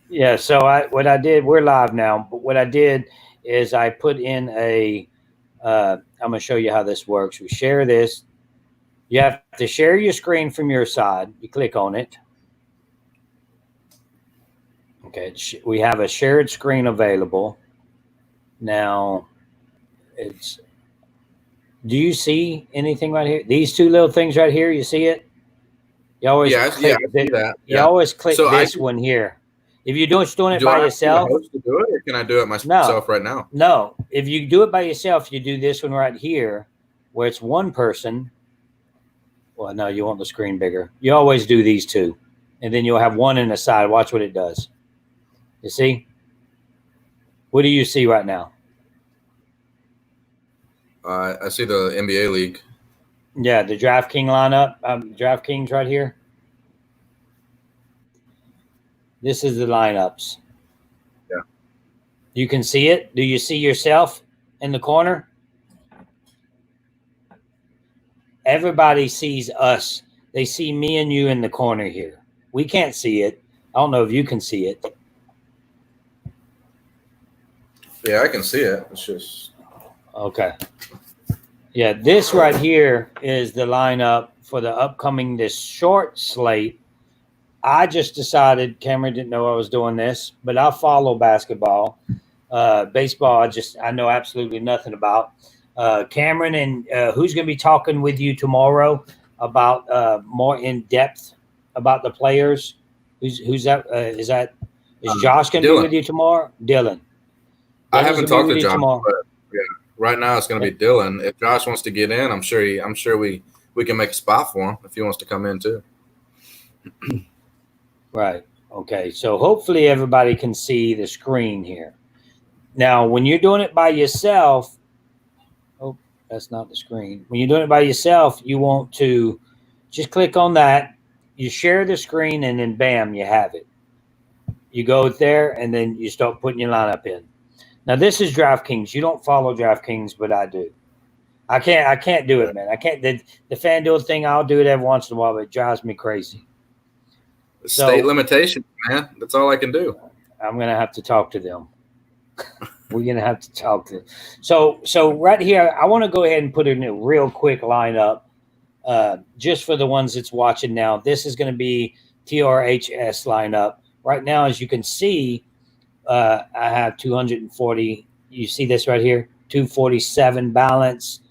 Yeah. So what I did, we're live now, but what I did is I put in a. I'm gonna show you how this works. We share this. You have to share your screen from your side. You click on it. Okay. We have a shared screen available now. It's. Do you see anything right here? These two little things right here. You see it? You always Yeah, click I that. see that. You Yeah. always click So I this one here. If you're doing it do by I have to be the yourself, host to do it, or can I do it no, myself right now? no. If you do it by yourself, you do this one right here, where it's one person. Well, no, you want the screen bigger. You always do these two, and then you'll have one in the side. Watch what it does. You see? What do you see right now? I see the NBA league. Yeah, the DraftKings lineup. DraftKings right here. This is the lineups. Yeah. You can see it. Do you see yourself in the corner? Everybody sees us. They see me and you in the corner here. We can't see it. I don't know if you can see it. Yeah, I can see it. It's just Okay. Yeah, this right here is the lineup for the upcoming this short slate. I just decided Cameron didn't know I was doing this, but I follow basketball. Baseball, I know absolutely nothing about. Cameron and who's going to be talking with you tomorrow about more in depth about the players? Who's that? Is Josh going to be with Dylan. you tomorrow? Dylan. I Dylan's haven't going to be talked with to you Josh, tomorrow. but yeah, right now it's going to be Dylan. If Josh wants to get in, I'm sure we can make a spot for him if he wants to come in too. Right. Okay. So hopefully everybody can see the screen here. Now, when you're doing it by yourself, oh, that's not the screen. When you're doing it by yourself, you want to just click on that. You share the screen, and then bam, you have it. You go there, and then you start putting your lineup in. Now, this is DraftKings. You don't follow DraftKings, but I do. I can't do it, man. I can't. The FanDuel thing, I'll do it every once in a while, but it drives me crazy. State So limitations, man. That's all I can do. I'm gonna have to talk to them. We're gonna have to talk to. So right here, I want to go ahead and put in a real quick lineup, just for the ones that's watching now. This is going to be TRHS lineup. Right now, as you can see, I have 240. You see this right here, 247 balance.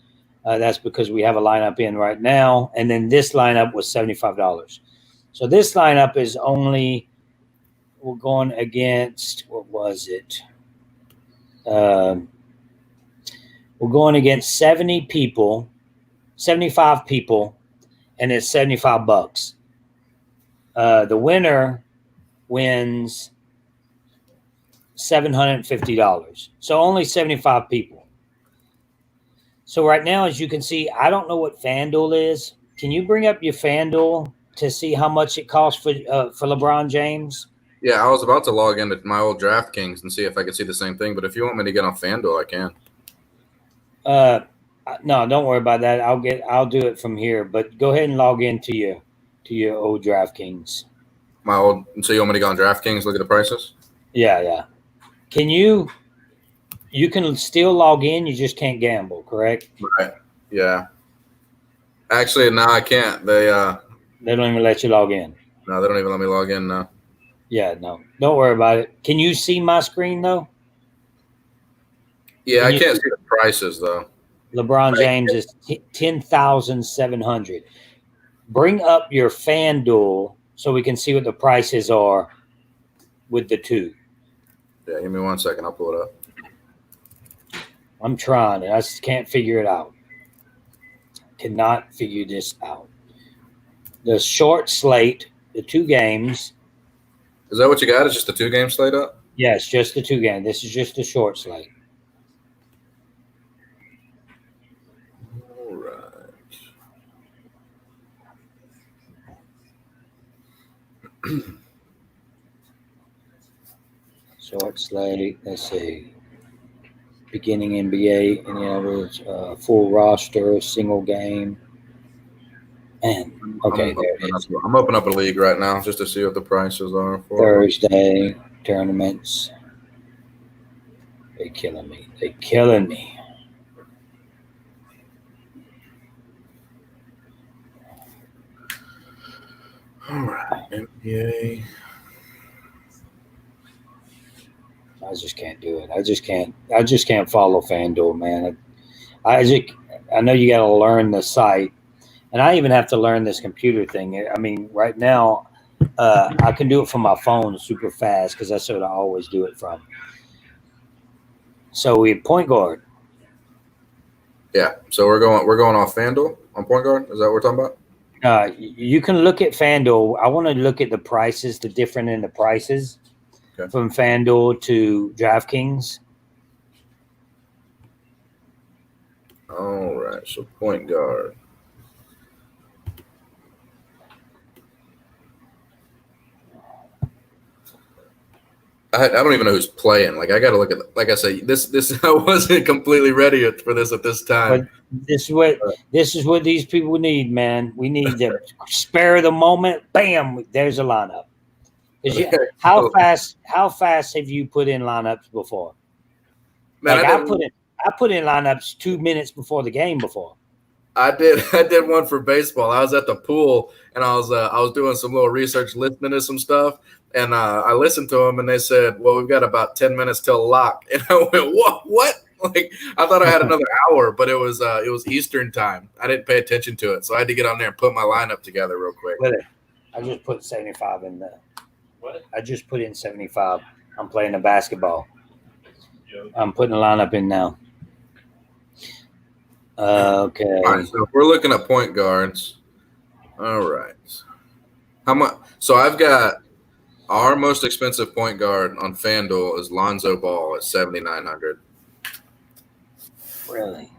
That's because we have a lineup in right now, and then this lineup was $75. So this lineup is only we're going against what was it? Um, we're going against 70 people, 75 people, and it's $75. The winner wins $750. So only 75 people. So right now, as you can see, I don't know what FanDuel is. Can you bring up your FanDuel to see how much it costs for LeBron James? Yeah, I was about to log into my old DraftKings and see if I could see the same thing. But if you want me to get on FanDuel, I can. Uh, no, don't worry about that. I'll do it from here. But go ahead and log into your old DraftKings. My old. So you want me to go on DraftKings, look at the prices? Yeah, yeah. Can you can still log in, you just can't gamble, correct? Right. Yeah. Actually, no, I can't. They don't even let you log in. No, they don't even let me log in now. Yeah, no. Don't worry about it. Can you see my screen though? Yeah, Can I you can't see see the prices though. LeBron James is 10,700. Bring up your FanDuel so we can see what the prices are with the two. Yeah, give me 1 second. I'll pull it up. I'm trying it. I just can't figure it out. Cannot figure this out. The short slate, the two games. Is that what you got? It's just a 2 game slate up? Yes, just the two games. This is just the short slate. All right. Short slate. Let's see. Beginning NBA, any others? Full roster, single game. And okay, there it is. I'm opening up a league right now just to see what the prices are for Thursday. tournaments. They killing me. They killing me. All right, NBA. I just can't do it. I just can't follow FanDuel, man. I know you got to learn the site, and I even have to learn this computer thing. I mean, right now, I can do it from my phone super fast because that's what I always do it from. So we point guard. Yeah, so we're going off FanDuel on point guard. Is that what we're talking about? You can look at FanDuel. I want to look at the prices, the different in the prices from FanDuel to DraftKings. All right, so point guard. I don't even know who's playing. Like I got to look at. Like I say, this I wasn't completely ready for this at this time. But this is what these people need, man. We need to spare the moment. Bam, there's a lineup. How fast have you put in lineups before? Man, like I put in lineups 2 minutes before the game before. I did one for baseball. I was at the pool and I was doing some little research, listening to some stuff, and I listened to them, and they said, "Well, we've got about 10 minutes till lock." And I went, "What? Like I thought I had another hour, but it was Eastern time. I didn't pay attention to it, so I had to get on there and put my lineup together real quick." I just put 75 in there. What? I just put in 75. I'm playing the basketball. I'm putting the lineup in now. Okay. All right, so if we're looking at point guards, all right. How much? So I've got our most expensive point guard on FanDuel is Lonzo Ball at $7,900. Really?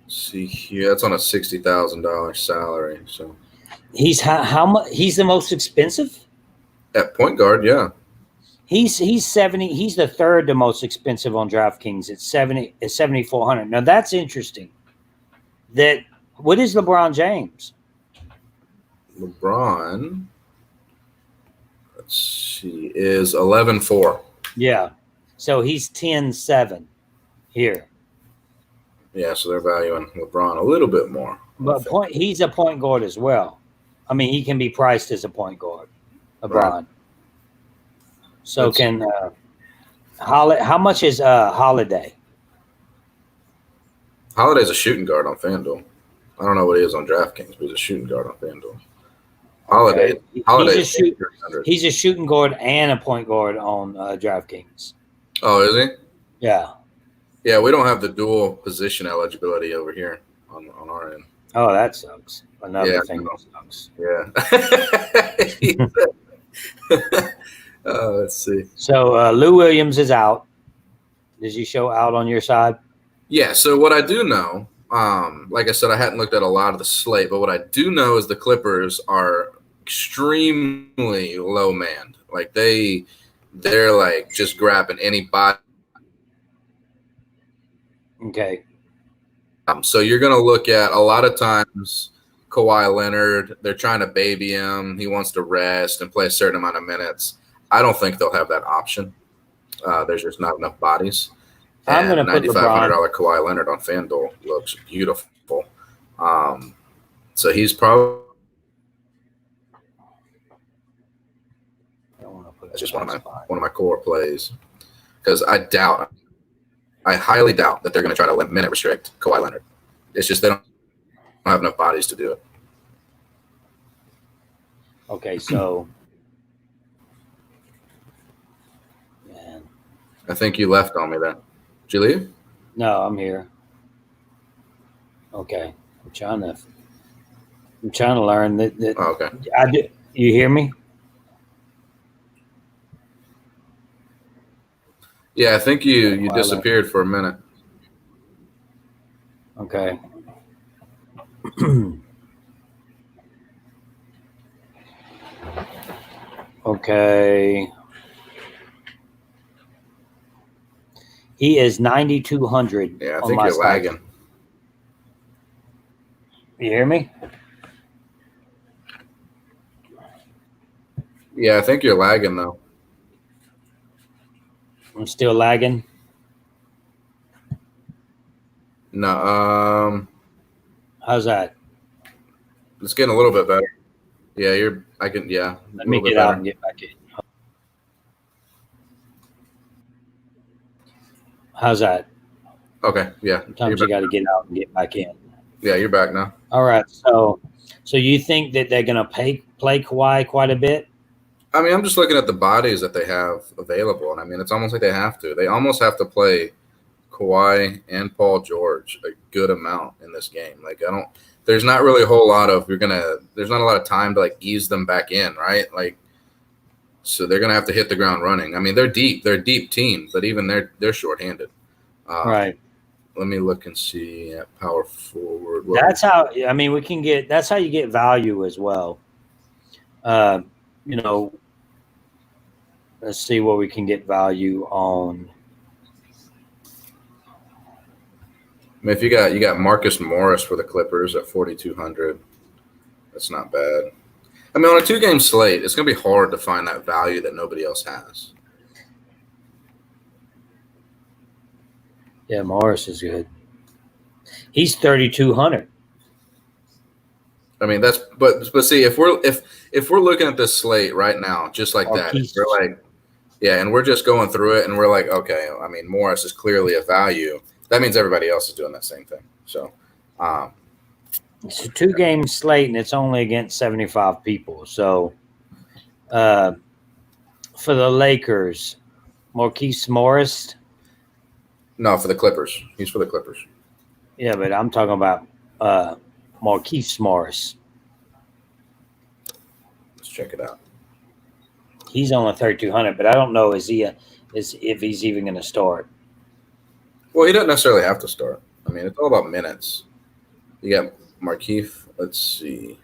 Let's see here, that's on a $60,000 salary. So he's how much? He's the most expensive at point guard, yeah. He's 70. He's the third the most expensive on DraftKings. It's 7,400. Now that's interesting. What is LeBron James? LeBron, let's see, is 11.4. Yeah, so he's 10.7 here. Yeah, so they're valuing LeBron a little bit more. But he's a point guard as well. I mean, he can be priced as a point guard, LeBron. Right. So how much is Holiday? Holiday's a shooting guard on FanDuel. I don't know what he is on DraftKings, but he's a shooting guard on FanDuel. Holiday. He's a shooting guard and a point guard on DraftKings. Oh, is he? Yeah. Yeah, we don't have the dual position eligibility over here on our end. Oh, that sucks. Another thing that sucks. Yeah. Let's see. So Lou Williams is out. Does he show out on your side? Yeah. So what I do know, like I said, I hadn't looked at a lot of the slate, but what I do know is the Clippers are extremely low manned. Like they're like just grabbing anybody. Okay. So you're going to look at a lot of times Kawhi Leonard. They're trying to baby him. He wants to rest and play a certain amount of minutes. I don't think they'll have that option. There's just not enough bodies. I'm going to put $9,500 Kawhi Leonard on FanDuel looks beautiful. So he's probably that's just one of my core plays because I highly doubt that they're going to try to minute restrict Kawhi Leonard. It's just they don't have enough bodies to do it. Okay, so man, I think you left on me then. Did you leave? No, I'm here. Okay, I'm trying to learn that. Oh, okay. I do. You hear me? Yeah, I think you disappeared for a minute. Okay. Okay. He is 9,200. Yeah, I think you're lagging. You hear me? Yeah, I think you're lagging though. I'm still lagging. No, How's that? it's getting a little bit better. Yeah, a Let little me bit get out better. and get back in. How's that? Okay, yeah. Sometimes you got to get out and get back in. Yeah, you're back now. All right. So you think that they're going to play Kawhi quite a bit? I mean, I'm just looking at the bodies that they have available, and I mean, it's almost like they have to. They almost have to play Kawhi and Paul George a good amount in this game. Like, there's not really a whole lot of there's not a lot of time to like ease them back in, right? Like, so they're gonna have to hit the ground running. I mean, they're a deep team, but even they're shorthanded. Right. Let me look and see at power forward. That's how. I mean, that's how you get value as well. Let's see what we can get value on. I mean, if you got Marquis Morris for the Clippers at 4,200, that's not bad. I mean, on a 2-game slate, it's going to be hard to find that value that nobody else has. Yeah, Morris is good. He's 3,200. I mean, but see, if we're looking at this slate right now, just like that, we're like, yeah, and we're just going through it, and we're like, okay, I mean, Morris is clearly a value. That means everybody else is doing that same thing. So, it's a 2-game slate, and it's only against 75 people. So, for the Lakers, Marquis Morris. No, for the Clippers. He's for the Clippers. Yeah, but I'm talking about Marquis Morris. Let's check it out. He's only 3,200, but I don't know if he's even going to start. Well, he doesn't necessarily have to start. I mean, it's all about minutes. You got Marquis. Let's see.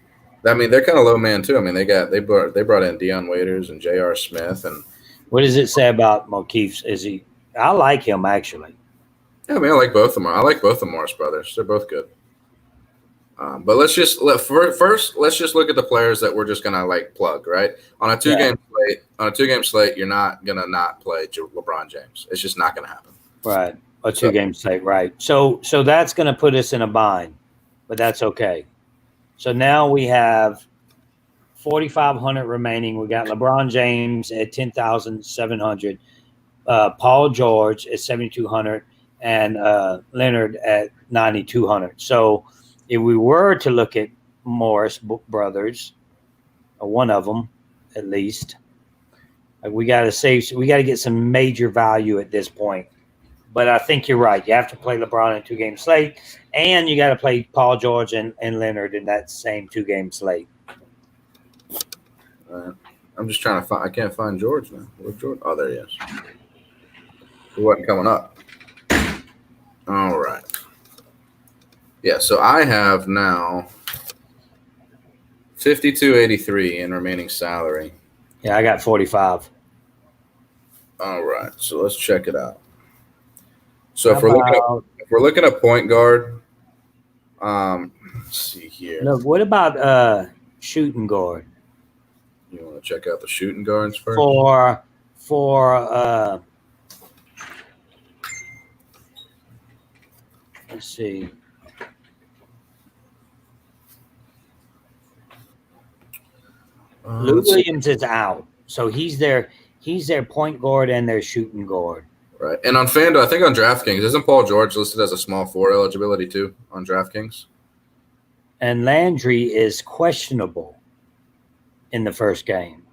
I mean, they're kind of low man too. I mean, they brought in Dion Waiters and J.R. Smith. And what does it say about Marquis? I like him actually. Yeah, I mean, I like both of them. I like both the Morris brothers. They're both good. But let's just look at the players that we're just gonna like plug right on a 2-game slate. On a 2-game slate, you're not gonna not play LeBron James. It's just not gonna happen. Right, a 2-game slate, right? So that's gonna put us in a bind, but that's okay. So now we have 4,500 remaining. We got LeBron James at 10,700, Paul George at 7,200. And Leonard at 9,200. So if we were to look at Morris brothers, or one of them at least, we got to get some major value at this point. But I think you're right. You have to play LeBron in a 2-game slate, and you got to play Paul George and Leonard in that same 2-game slate. I'm just trying to find. I can't find George now. Where's George? Oh, there he is. He wasn't coming up. All right. Yeah, so I have now 5,283 in remaining salary. Yeah, I got 45. All right, so let's check it out. So if we're looking at point guard, let's see here. No, what about shooting guard? You want to check out the shooting guards first? For let's see. Lou Williams is out, so he's their point guard and their shooting guard. Right, and on FanDuel, I think on Draftkings, isn't Paul George listed as a small 4 eligibility too on Draftkings? And Landry is questionable in the first game.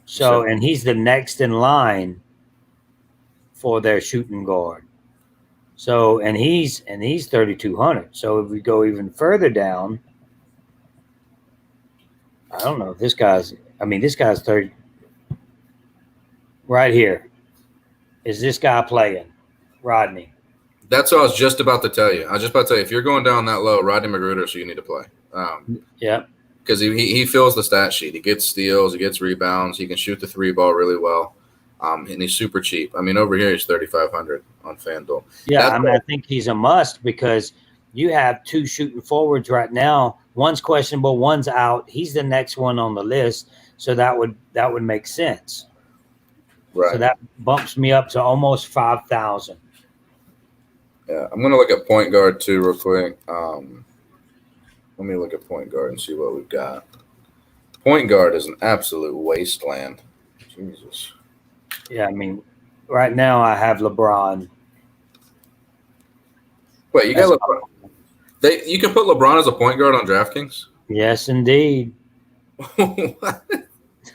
So, and he's the next in line for their shooting guard. So, and he's 3,200. So if we go even further down, I don't know if this guy's 30 right here. Is this guy playing? Rodney. That's what I was just about to tell you. I was just about to tell you, if you're going down that low, Rodney Magruder, so you need to play. Yeah. Because he fills the stat sheet. He gets steals. He gets rebounds. He can shoot the 3 ball really well. And he's super cheap. I mean, over here, he's 3,500 on FanDuel. Yeah, I think he's a must because you have 2 shooting forwards right now One's questionable, one's out. He's the next one on the list, so that would make sense. Right. So that bumps me up to almost 5,000. Yeah, I'm gonna look at point guard too, real quick. Let me look at point guard and see what we've got. Point guard is an absolute wasteland. Jesus. Yeah, I mean, right now I have LeBron. Wait, you got LeBron? You can put LeBron as a point guard on DraftKings? Yes, indeed. What?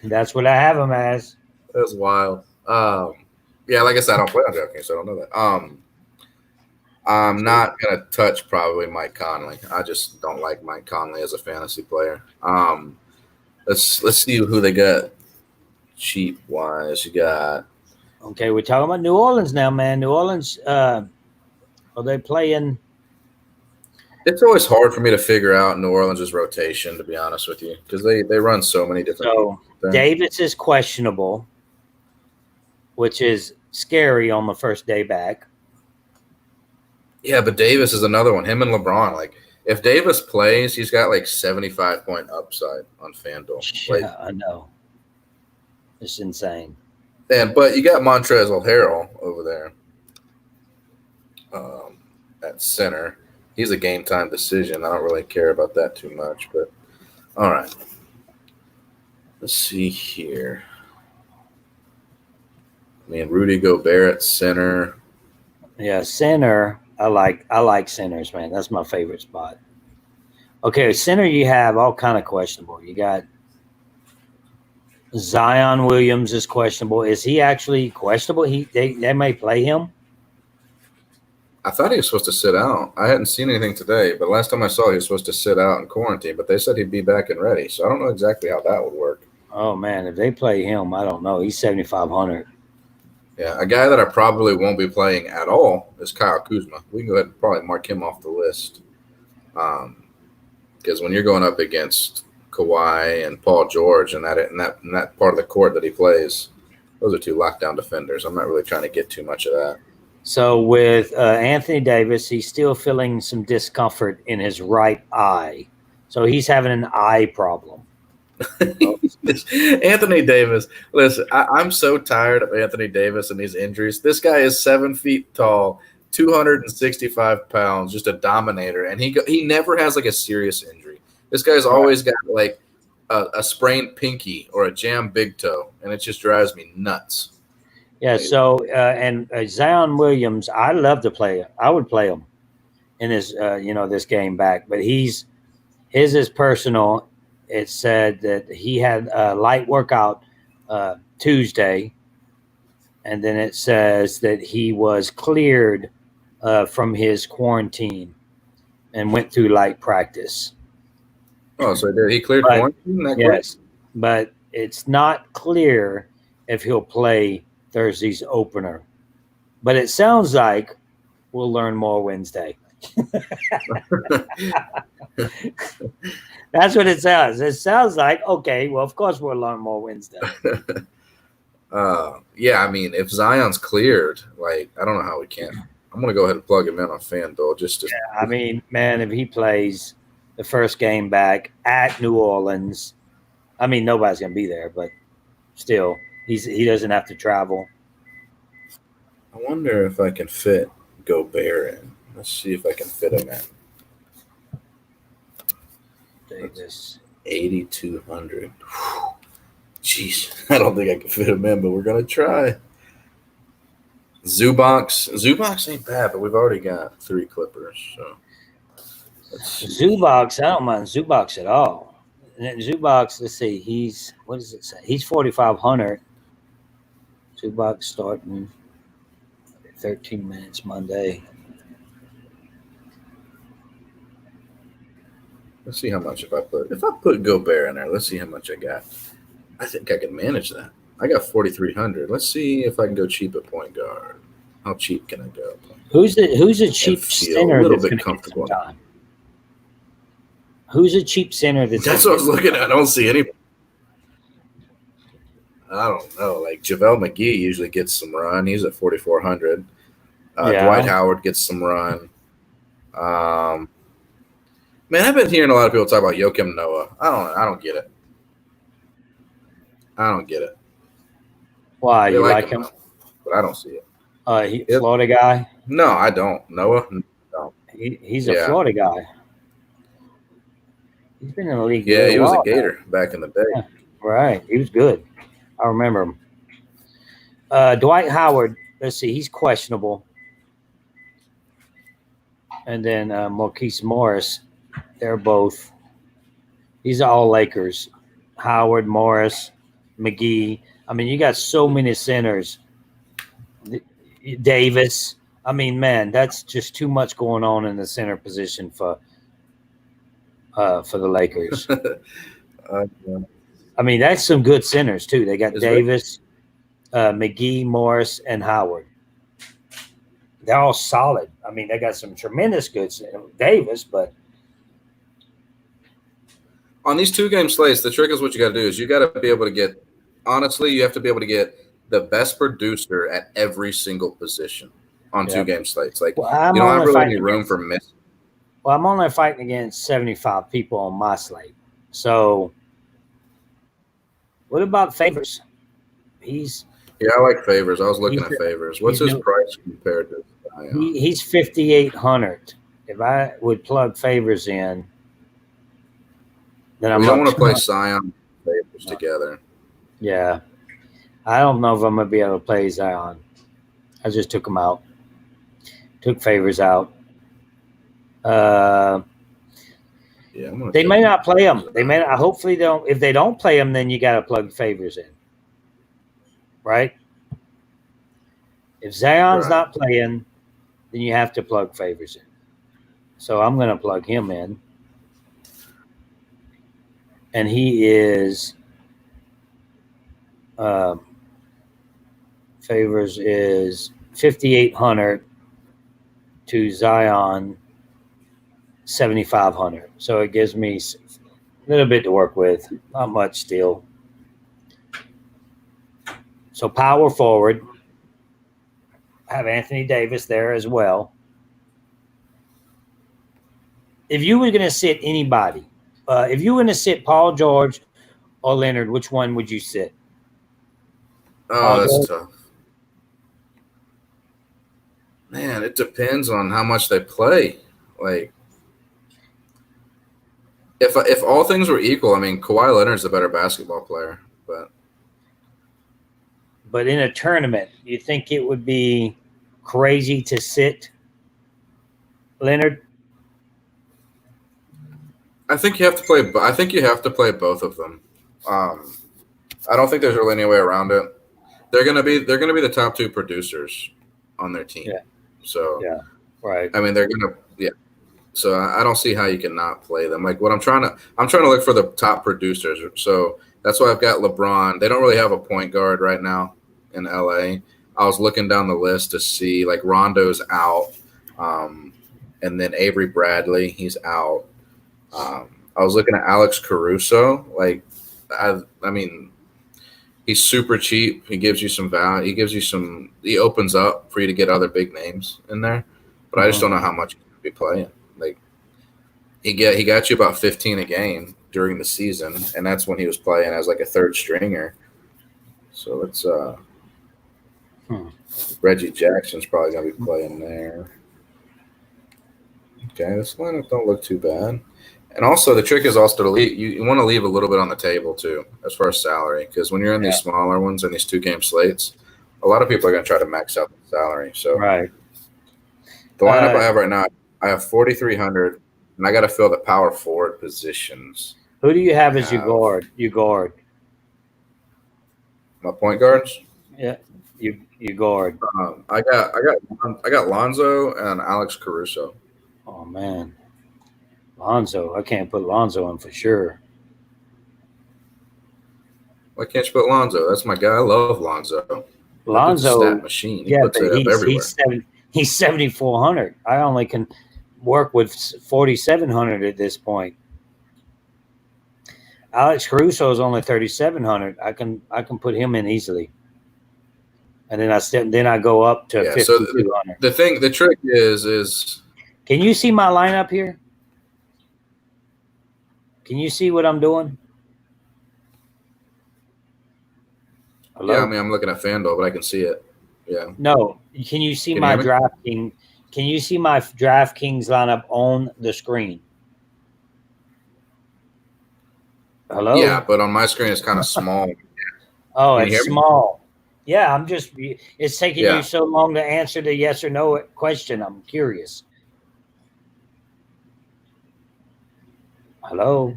That's what I have him as. That's wild. Yeah, like I said, I don't play on DraftKings, so I don't know that. I'm not gonna touch probably Mike Conley. I just don't like Mike Conley as a fantasy player. Let's see who they got cheap wise. You got. Okay, we're talking about New Orleans now, man. New Orleans, are they playing? It's always hard for me to figure out New Orleans' rotation, to be honest with you, because they run so many different. So Davis is questionable, which is scary on the first day back. Yeah, but Davis is another one. Him and LeBron, like if Davis plays, he's got like 75-point upside on FanDuel. Yeah, I know. It's insane. But you got Montrezl Harrell over there at center. He's a game time decision. I don't really care about that too much, but all right. Let's see here. I mean, Rudy Gobert at center. Yeah, center. I like centers, man. That's my favorite spot. Okay, center you have all kind of questionable. You got Zion Williams is questionable. Is he actually questionable? They may play him. I thought he was supposed to sit out. I hadn't seen anything today, but last time I saw he was supposed to sit out in quarantine, but they said he'd be back and ready. So I don't know exactly how that would work. Oh man, if they play him, I don't know. He's 7,500. Yeah, a guy that I probably won't be playing at all is Kyle Kuzma. We can go ahead and probably mark him off the list. Because when you're going up against Kawhi and Paul George and that part of the court that he plays, those are two lockdown defenders. I'm not really trying to get too much of that. So with Anthony Davis, he's still feeling some discomfort in his right eye. So he's having an eye problem. Anthony Davis. Listen, I'm so tired of Anthony Davis and these injuries. This guy is 7 feet tall, 265 pounds, just a dominator, and he never has like a serious injury. This guy's always got like a sprained pinky or a jammed big toe, and it just drives me nuts. Yeah. So and Zion Williams, I love to play. I would play him in his this game back, but his is personal. It said that he had a light workout Tuesday, and then it says that he was cleared from his quarantine and went through light practice. Oh, so did he cleared quarantine? Yes, but it's not clear if he'll play Thursday's opener. But it sounds like we'll learn more Wednesday. That's what it sounds. It sounds like, okay, well, of course we'll learn more Wednesday. Yeah, I mean, if Zion's cleared, like, I don't know how we can. I'm going to go ahead and plug him in on FanDuel. Yeah, I mean, man, if he plays the first game back at New Orleans, I mean, nobody's going to be there, but still, he doesn't have to travel. I wonder if I can fit Gobert in. Let's see if I can fit him in. Davis. 8,200. Jeez, I don't think I can fit him in, but we're going to try. Zubox ain't bad, but we've already got 3 Clippers. So Zubox, I don't mind Zubox at all. And Zubox, let's see, what does it say? He's 4,500. Zubox starting 13 minutes Monday. Let's see how much if I put Gobert in there. Let's see how much I got. I think I can manage that. I got 4,300. Let's see if I can go cheap at point guard. How cheap can I go? Who's a cheap center? A little bit comfortable. Who's a cheap center? That's what I was looking at. I don't see any. I don't know. Like JaVale McGee usually gets some run. He's at 4,400. Dwight Howard gets some run. Man, I've been hearing a lot of people talk about Joakim Noah. I don't get it. I don't get it. Why? They You like like him? though, but I don't see it. Florida guy? No, I don't. Noah? No. He's a Florida guy. He's been in the league. Yeah, he was a while Gator back in the day. Yeah, right. He was good. I remember him. Dwight Howard, let's see, he's questionable. And then Marquis Morris, they're both. These are all Lakers. Howard, Morris, McGee. I mean, you got so many centers. Davis. I mean, man, that's just too much going on in the center position for the Lakers. I mean, that's some good centers too. They got Davis, McGee, Morris, and Howard. They're all solid. I mean, they got some tremendous good Davis, but on these 2-game slates, the trick is what you got to do is you got to be able to get. Honestly, you have to be able to get the best producer at every single position on 2-game slates. Like, you don't have really any room for missing. Well, I'm only fighting against 75 people on my slate. So, what about Favors? Yeah, I like Favors. I was looking at Favors. What's his price compared to Zion? He's 5,800. If I would plug Favors in, then we don't want to play Zion and Favors together. Yeah. I don't know if I'm going to be able to play Zion. I just took him out. Took Favors out. Yeah, they may not play him. They may not, hopefully they don't. If they don't play him, then you got to plug Favors in. Right? If Zion's not playing, then you have to plug Favors in. So I'm going to plug him in. And he is Favors is 5,800 to Zion 7,500. So it gives me a little bit to work with. Not much still. So power forward. Have Anthony Davis there as well. If you were going to sit anybody, if you were going to sit Paul George or Leonard, which one would you sit? Oh, that's tough. Man, it depends on how much they play. Like, if all things were equal, I mean, Kawhi Leonard's a better basketball player, but in a tournament, you think it would be crazy to sit Leonard? I think you have to play. I think you have to play both of them. I don't think there's really any way around it. They're gonna be the top 2 producers on their team. Yeah. So yeah, right. I mean, they're gonna So I don't see how you can not play them. Like, I'm trying to look for the top producers. So that's why I've got LeBron. They don't really have a point guard right now in LA. I was looking down the list to see, like, Rondo's out, and then Avery Bradley, he's out. I was looking at Alex Caruso. Like, I mean, he's super cheap. He gives you some value. He opens up for you to get other big names in there. But I just don't know how much he's going to be playing. Like, he got you about 15 a game during the season, and that's when he was playing as like a third stringer. So it's Reggie Jackson's probably going to be playing there. Okay, this lineup don't look too bad. And also, the trick is also to leave. You want to leave a little bit on the table too, as far as salary, because when you're in these smaller ones and these 2-game slates, a lot of people are going to try to max out the salary. So, right. The lineup I have right now, I have 4,300, and I got to fill the power forward positions. Who do you have as your guard? My point guards. Yeah, you guard. I got Lonzo and Alex Caruso. Oh man. Lonzo, I can't put Lonzo in for sure. Why can't you put Lonzo? That's my guy. I love Lonzo. Lonzo, stat machine. He puts it up everywhere. He's 7,400. I only can work with 4,700 at this point. Alex Caruso is only 3,700. I can put him in easily. And then I go up to 5,200. So the trick is. Can you see my lineup here? Can you see what I'm doing? Hello? Yeah, I mean, I'm looking at FanDuel, but I can see it. Yeah. No. Can you see Can you my hear me? DraftKings? Can you see my DraftKings lineup on the screen? Hello? Yeah, but on my screen, it's kind of small. Oh, Can you it's hear me? small. Yeah, it's taking Yeah. you so long to answer the yes or no question. I'm curious. Hello?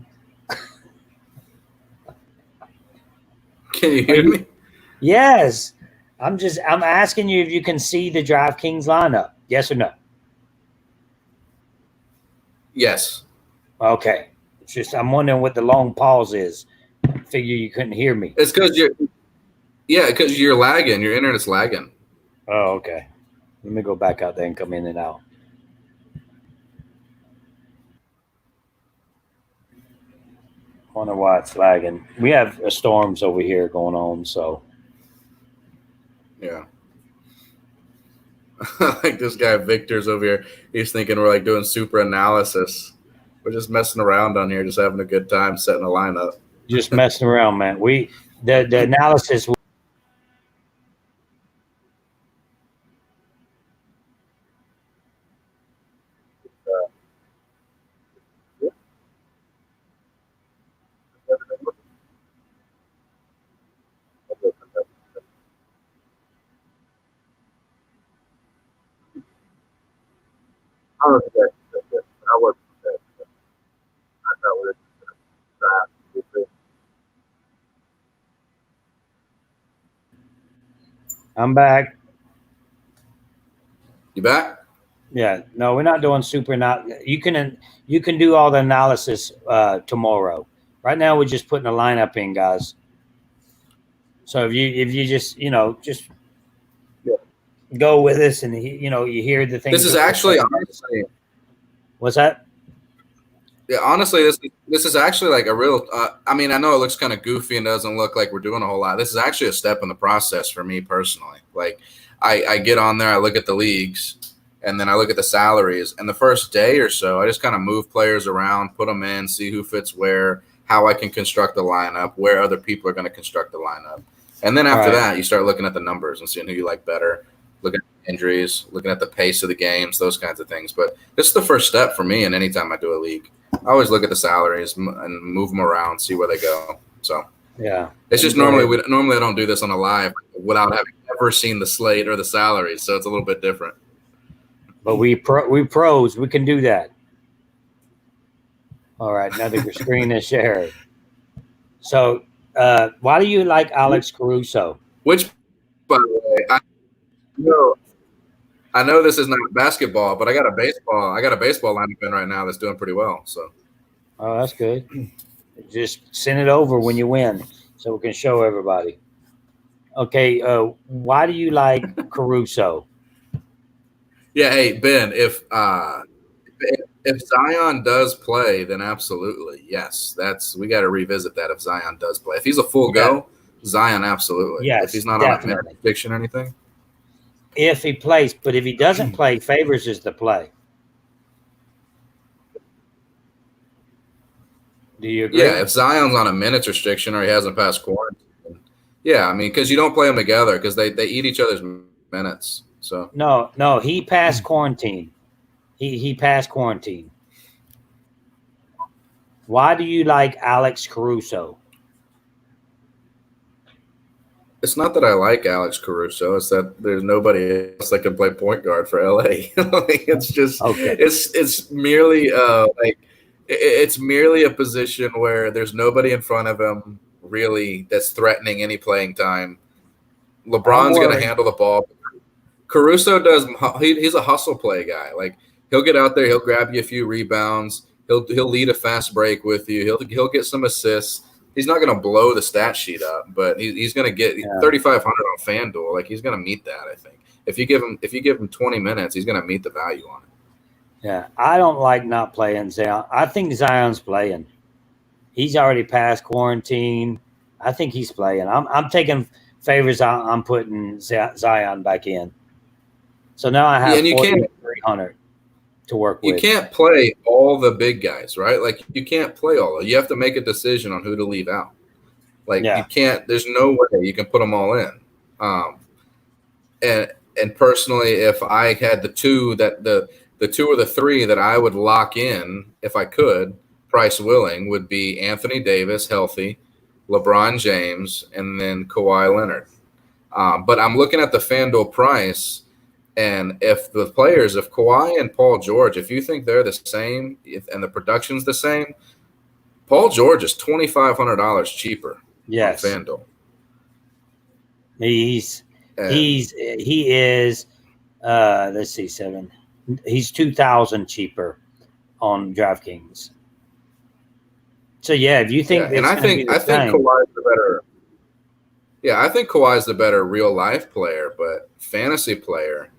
Can you hear me? Yes. I'm asking you if you can see the DraftKings lineup. Yes or no? Yes. Okay. It's just I'm wondering what the long pause is. Figure you couldn't hear me. It's because you're lagging. Your internet's lagging. Oh, okay. Let me go back out there and come in and out. Wonder why it's lagging. We have storms over here going on, so Yeah. Like this guy Victor's over here. He's thinking we're like doing super analysis. We're just messing around on here, just having a good time setting a lineup. just messing around, man. The analysis. I'm back. You back? Yeah, no, we're not doing super. Not you can do all the analysis tomorrow. Right now, we're just putting a lineup in, guys. So if you just just go with us and you hear the things. This is actually honestly. What's that? Yeah, honestly, this is actually like a real. I mean, I know it looks kind of goofy and doesn't look like we're doing a whole lot. This is actually a step in the process for me personally. Like, I get on there, I look at the leagues, and then I look at the salaries. And the first day or so, I just kind of move players around, put them in, see who fits where, how I can construct the lineup, where other people are going to construct the lineup. And then after that, you start looking at the numbers and seeing who you like better, looking at injuries, looking at the pace of the games, those kinds of things. But this is the first step for me. And anytime I do a league, I always look at the salaries and move them around, see where they go. So Yeah, it's just normally I don't do this on a live without having ever seen the slate or the salaries, so it's a little bit different. But we pros, we can do that. All right, now the screen is shared. So why do you like Alex Caruso? Which, by the way, I know this is not basketball, but I got a baseball lineup in right now that's doing pretty well. So Oh, that's good. Just send it over when you win, so we can show everybody. Okay, why do you like Caruso? yeah, hey Ben, if Zion does play, then absolutely yes. We got to revisit that if Zion does play. If he's a full go, Zion absolutely. Yes, if he's not definitely. on a fiction or anything. If he plays, but if he doesn't play, Favors is the play. Do you agree? Yeah, if Zion's on a minutes restriction or he hasn't passed quarantine, yeah, I mean, because you don't play them together because they eat each other's minutes. So No, he passed quarantine. He passed quarantine. Why do you like Alex Caruso? it's not that I like Alex Caruso; it's that there's nobody else that can play point guard for LA. It's just it's merely it's merely a position where there's nobody in front of him really that's threatening any playing time. LeBron's going to handle the ball. Caruso does. He's a hustle play guy. Like he'll get out there, he'll grab you a few rebounds, he'll lead a fast break with you. He'll get some assists. He's not going to blow the stat sheet up, but he's going to get 3,500 on FanDuel. Like he's going to meet that. I think if you give him 20 minutes, he's going to meet the value on it. Yeah, I don't like not playing Zion. I think Zion's playing. He's already passed quarantine. I think he's playing. I'm taking Favors. I'm putting Zion back in. So now I have 4,300. to work You with. can't play all the big guys, right? Like you can't play all of. You have to make a decision on who to leave out. Like you can't. There's no way you can put them all in. And personally, if I had the two or the three that I would lock in if I could, price willing, would be Anthony Davis, healthy, LeBron James, and then Kawhi Leonard. But I'm looking at the FanDuel price, and if Kawhi and Paul George, if you think they're the same and the production's the same, Paul George is $2,500 cheaper on FanDuel. He is let's see, 7. He's 2,000 cheaper on DraftKings. So if you think, and I think Kawhi's the better. Yeah, I think Kawhi's the better real life player, but fantasy player.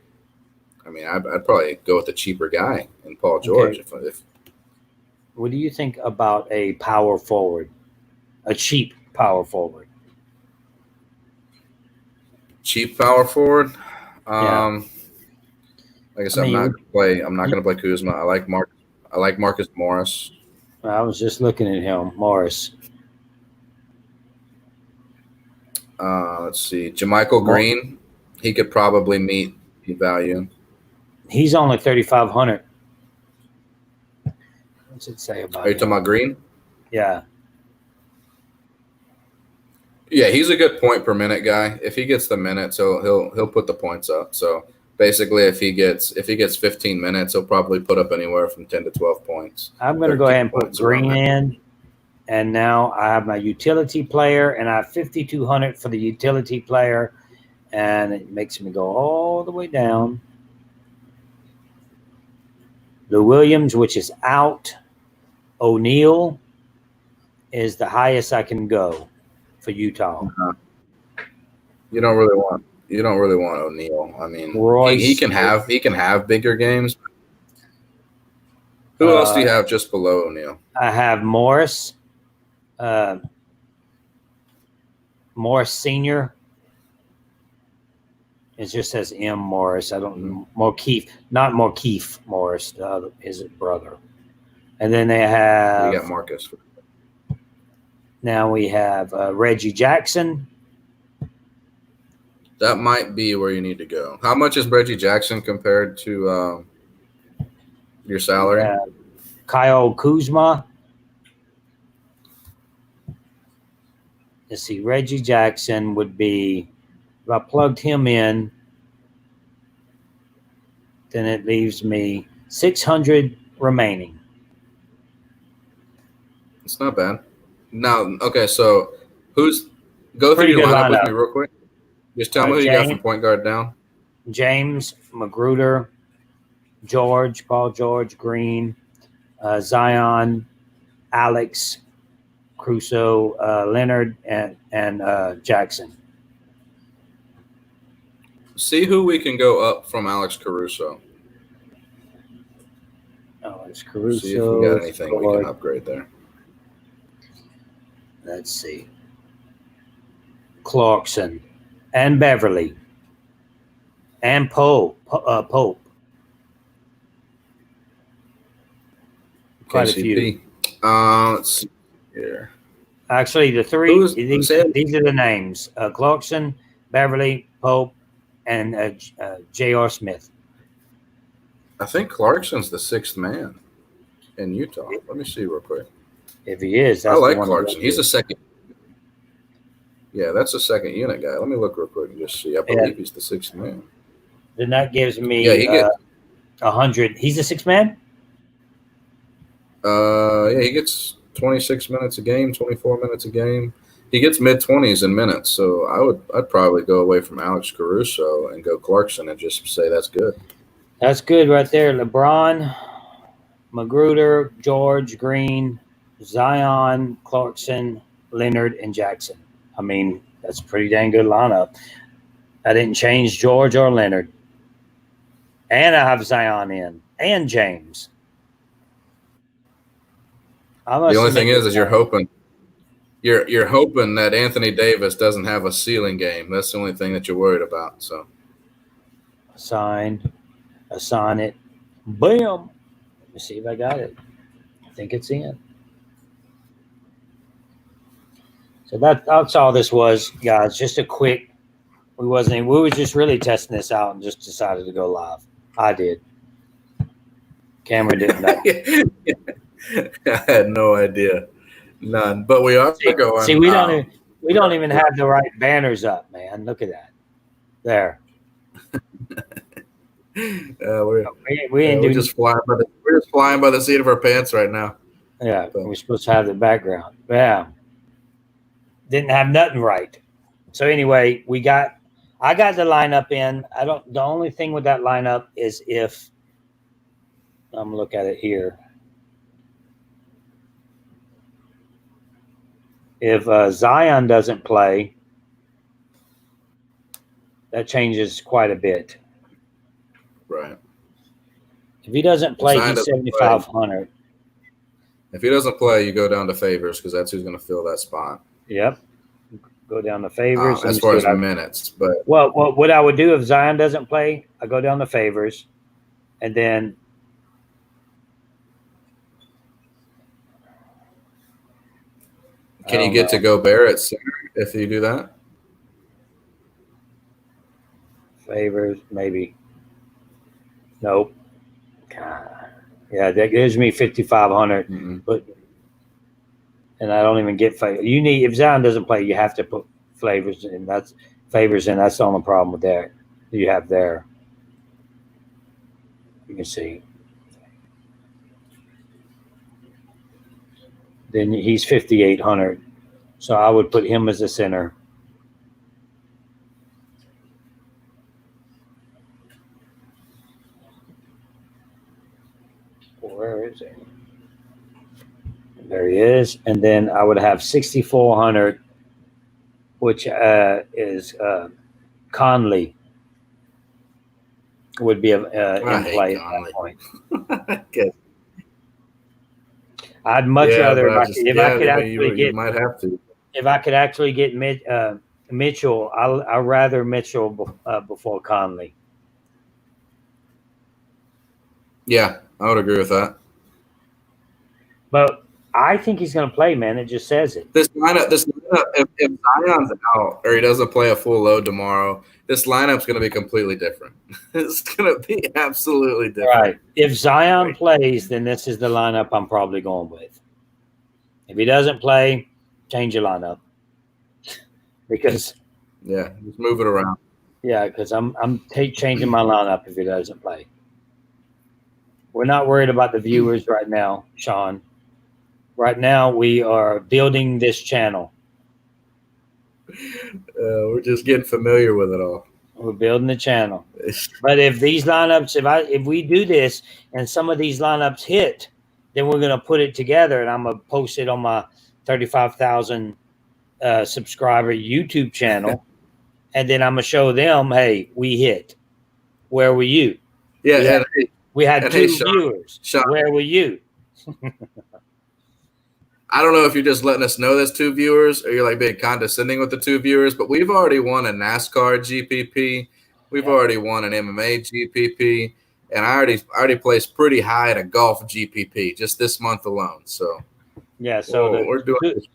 I mean, I'd probably go with the cheaper guy in Paul George. Okay. If what do you think about a power forward, a cheap power forward? Cheap power forward. Like I said, I'm not going to play Kuzma. I like Marquis Morris. I was just looking at him, Morris. Let's see, Jamichael Green. He could probably meet the value. He's only 3,500. What's it say about? Are you talking about Green? Yeah. Yeah, he's a good point per minute guy. If he gets the minutes, he'll put the points up. So basically, if he gets 15 minutes, he'll probably put up anywhere from 10 to 12 points. I'm going to go ahead and put Green in, and now I have my utility player, and I have 5,200 for the utility player, and it makes me go all the way down. Lou Williams, which is out. O'Neal is the highest I can go for Utah. You don't really want O'Neal. I mean, he can have bigger games. Who else do you have just below O'Neal? I have Morris. Morris Senior. It just says M. Morris. I don't know. Not Marquis Morris, his brother. And then they have. We got Marcus. Now we have Reggie Jackson. That might be where you need to go. How much is Reggie Jackson compared to your salary? Kyle Kuzma. Let's see. Reggie Jackson would be, if I plugged him in, then it leaves me 600 remaining. It's not bad. Now, okay, so go through your lineup with me real quick. Just tell me who you got from point guard down. James, Magruder, Paul George, Green, Zion, Alex, Caruso, Leonard, and Jackson. See who we can go up from Alex Caruso. Alex Caruso. See if we got anything we can upgrade there. Let's see. Clarkson and Beverly and Pope. Quite a few. Let's see here. Actually, the three. These are the names: Clarkson, Beverly, Pope, and J.R. Smith. I think Clarkson's the sixth man in Utah. Let me see real quick. If he is, I like Clarkson. He's a second. Yeah, that's a second unit guy. Let me look real quick and just see. I believe he's the sixth man. Then that gives me he gets 100. He's a sixth man? He gets 26 minutes a game, 24 minutes a game. He gets mid-20s in minutes. So I'd probably go away from Alex Caruso and go Clarkson and just say that's good. That's good right there. LeBron, Magruder, George, Green, Zion, Clarkson, Leonard, and Jackson. I mean, that's a pretty dang good lineup. I didn't change George or Leonard. And I have Zion in. And James. The only thing is you're hoping that Anthony Davis doesn't have a ceiling game. That's the only thing that you're worried about. So assign it. Bam. Let me see if I got it. I think it's in. So that's all this was, guys. Just a quick. We were just really testing this out and just decided to go live. I did. Cameron didn't know. I had no idea. None. But we are going. See, we don't even have the right banners up, man. Look at that. There. We're just flying by the seat of our pants right now. Yeah, we're supposed to have the background. Yeah. Didn't have nothing right. So anyway, I got the lineup in. The only thing with that lineup is if I'm gonna look at it here. If Zion doesn't play, that changes quite a bit. Right. If he doesn't play, he's 7,500. If he doesn't play, you go down to Favors because that's who's going to fill that spot. Yep. Go down to Favors. As far as minutes, but what I would do if Zion doesn't play, I go down to Favors, and then can you get to Gobert at center if you do that? Favors, maybe. Nope. God. Yeah, that gives me 5,500. But and I don't even get Favors. If Zion doesn't play, you have to put Favors in. That's the only problem with that you have there. You can see. Then he's 5,800. So I would put him as a center. Where is he? There he is. And then I would have 6,400, which is Conley would be in play at that point. Okay. I'd much rather if I could actually get Mitchell. I'd rather Mitchell before Conley. Yeah, I would agree with that. But I think he's going to play, man. It just says it. This lineup, if Zion's out or he doesn't play a full load tomorrow, this lineup's going to be completely different. It's going to be absolutely different. Right. If Zion plays, then this is the lineup I'm probably going with. If he doesn't play, change your lineup. Because just move it around. Yeah, because I'm changing my lineup if he doesn't play. We're not worried about the viewers right now, Sean. Right now, we are building this channel. We're just getting familiar with it all. We're building the channel. But if these lineups, if we do this and some of these lineups hit, then we're going to put it together and I'm going to post it on my 35,000 subscriber YouTube channel. And then I'm going to show them, hey, we hit. Where were you? Yeah, we had 2 viewers. Sean, where were you? I don't know if you're just letting us know there's 2 viewers or you're like being condescending with the 2 viewers, but we've already won a NASCAR GPP. We've already won an MMA GPP, and I already placed pretty high in a golf GPP just this month alone. So we're doing this.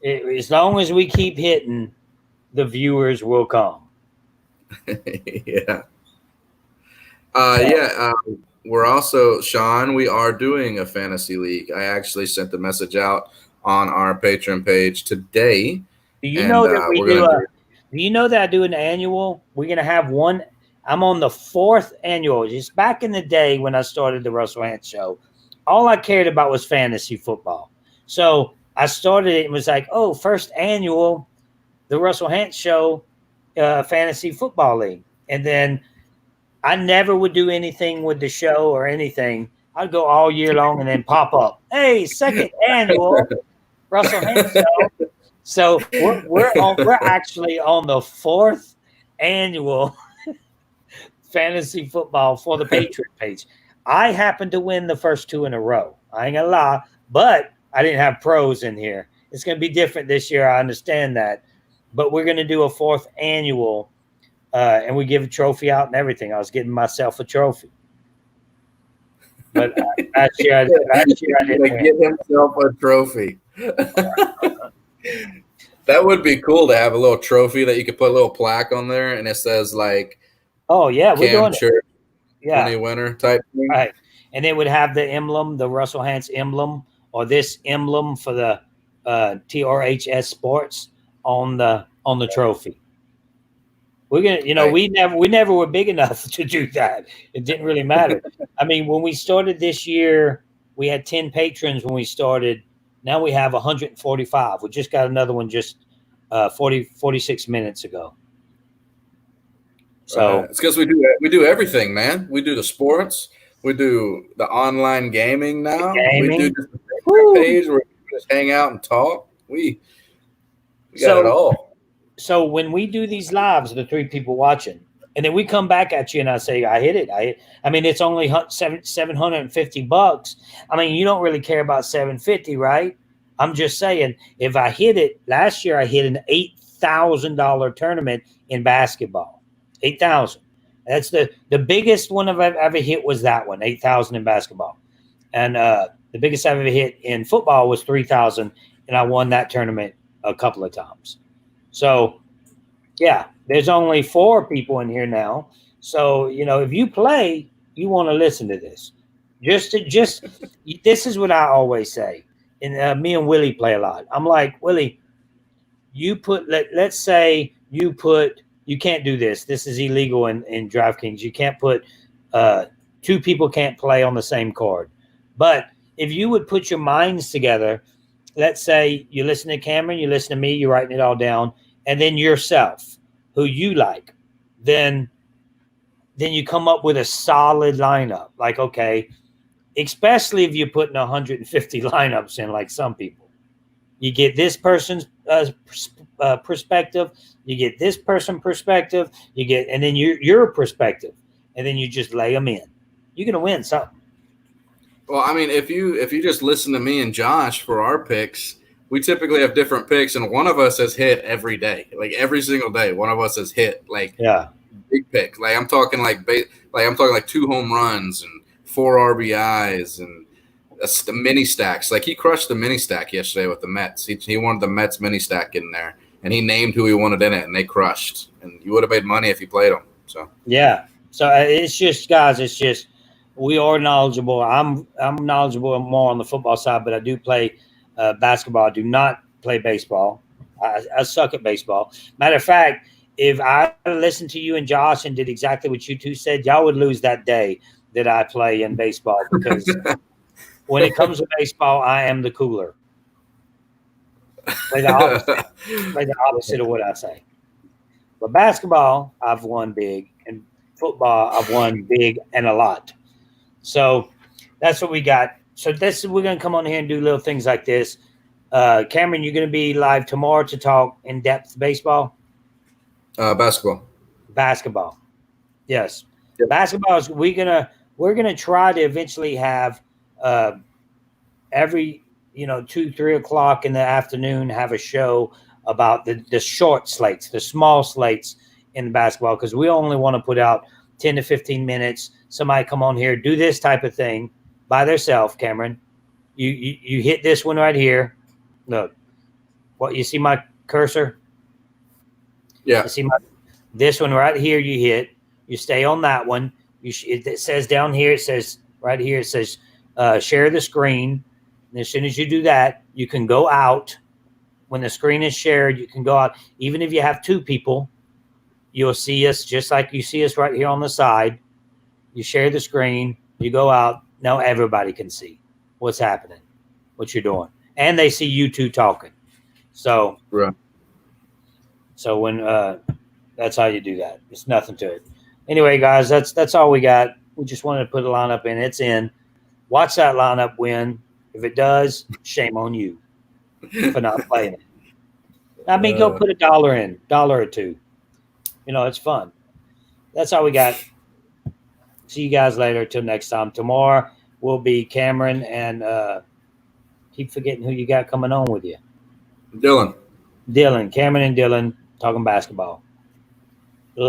As long as we keep hitting, the viewers will come. Yeah. We're also, Sean, we are doing a fantasy league. I actually sent the message out on our Patreon page today. Do you know that do you know that I do an annual? We're going to have one. I'm on the 4th annual. Just back in the day when I started the Russell Hantz Show, all I cared about was fantasy football. So I started it and was like, first annual, the Russell Hantz Show fantasy football league. And then I never would do anything with the show or anything. I'd go all year long and then pop up. Hey, 2nd annual Russell Hantz Show. So we're actually on the 4th annual fantasy football for the Patriot page. I happened to win the first 2 in a row. I ain't gonna lie, but I didn't have pros in here. It's gonna be different this year. I understand that, but we're gonna do a 4th annual. And we give a trophy out and everything. I was getting myself a trophy. But last year I didn't Like, win. get himself a trophy. That would be cool to have a little trophy that you could put a little plaque on there, and it says like Oh yeah, we're Cam doing it. Church Yeah, 20 winner type thing. right. And it would have the emblem, the Russell Hantz emblem, or this emblem for the TRHS Sports on the trophy. We're gonna, Right. we never were big enough to do that. It didn't really matter. I mean, when we started this year, we had 10 patrons when we started. Now we have 145. We just got another one just 46 minutes ago. So It's because we do everything, man. We do the sports, we do the online gaming now. We do gaming. just a page where we just hang out and talk. We got it all. So when we do these lives, the 3 people watching, and then we come back at you and I say, I hit it. I mean, it's only $750. I mean, you don't really care about 750, right? I'm just saying, if I hit it, last year I hit an $8,000 tournament in basketball. 8,000. That's the biggest one I've ever hit was that one, 8,000 in basketball. And the biggest I've ever hit in football was 3,000, and I won that tournament a couple of times. So, yeah, there's only 4 people in here now. So, if you play, you want to listen to this. This is what I always say. And me and Willie play a lot. I'm like, Willie, you put, let's say you can't do this. This is illegal in Draftkings. You can't put, 2 people can't play on the same card. But if you would put your minds together, let's say you listen to Cameron, you listen to me, you're writing it all down, and then yourself, who you like, then you come up with a solid lineup. Like, okay, especially if you're putting 150 lineups in, like some people. You get this person's perspective, you get this person's perspective, and then your perspective, and then you just lay them in. You're gonna win something. Well, I mean, if you just listen to me and Josh for our picks, we typically have different picks, and one of us has hit every day, like every single day. One of us has hit like big picks. Like I'm talking like 2 home runs and 4 RBIs and the mini stacks. Like he crushed the mini stack yesterday with the Mets. He wanted the Mets mini stack in there, and he named who he wanted in it, and they crushed. And you would have made money if you played them. So yeah. So it's just, guys. It's just. We are knowledgeable. I'm knowledgeable more on the football side, but I do play basketball. I do not play baseball. I suck at baseball. Matter of fact, if I listened to you and Josh and did exactly what you 2 said, y'all would lose that day that I play in baseball, because when it comes to baseball, I am the cooler. Play the opposite. Play the opposite of what I say. But basketball, I've won big, and football, I've won big and a lot. So that's what we got. So we're going to come on here and do little things like this. Cameron, you're going to be live tomorrow to talk in depth baseball. Basketball. Yes. Yep. Basketball is we're gonna try to eventually have every 2-3 o'clock in the afternoon have a show about the short slates, the small slates in basketball, because we only want to put out 10 to 15 minutes. Somebody come on here, do this type of thing by themselves. Cameron, you hit this one right here. Look, what you see my cursor? Yeah. You see this one right here. You hit. You stay on that one. It says down here. It says right here. It says share the screen. And as soon as you do that, you can go out. When the screen is shared, you can go out. Even if you have 2 people, you'll see us just like you see us right here on the side. You share the screen, you go out. Now everybody can see what's happening, what you're doing. And they see you 2 talking. So, right. So when that's how you do that. It's nothing to it. Anyway, guys, that's all we got. We just wanted to put a lineup in. It's in. Watch that lineup win. If it does, shame on you for not playing it. I mean, go put $1 in, $1 or $2. It's fun. That's all we got. See you guys later. Till next time. Tomorrow will be Cameron and keep forgetting who you got coming on with you. Dylan. Cameron and Dylan talking basketball.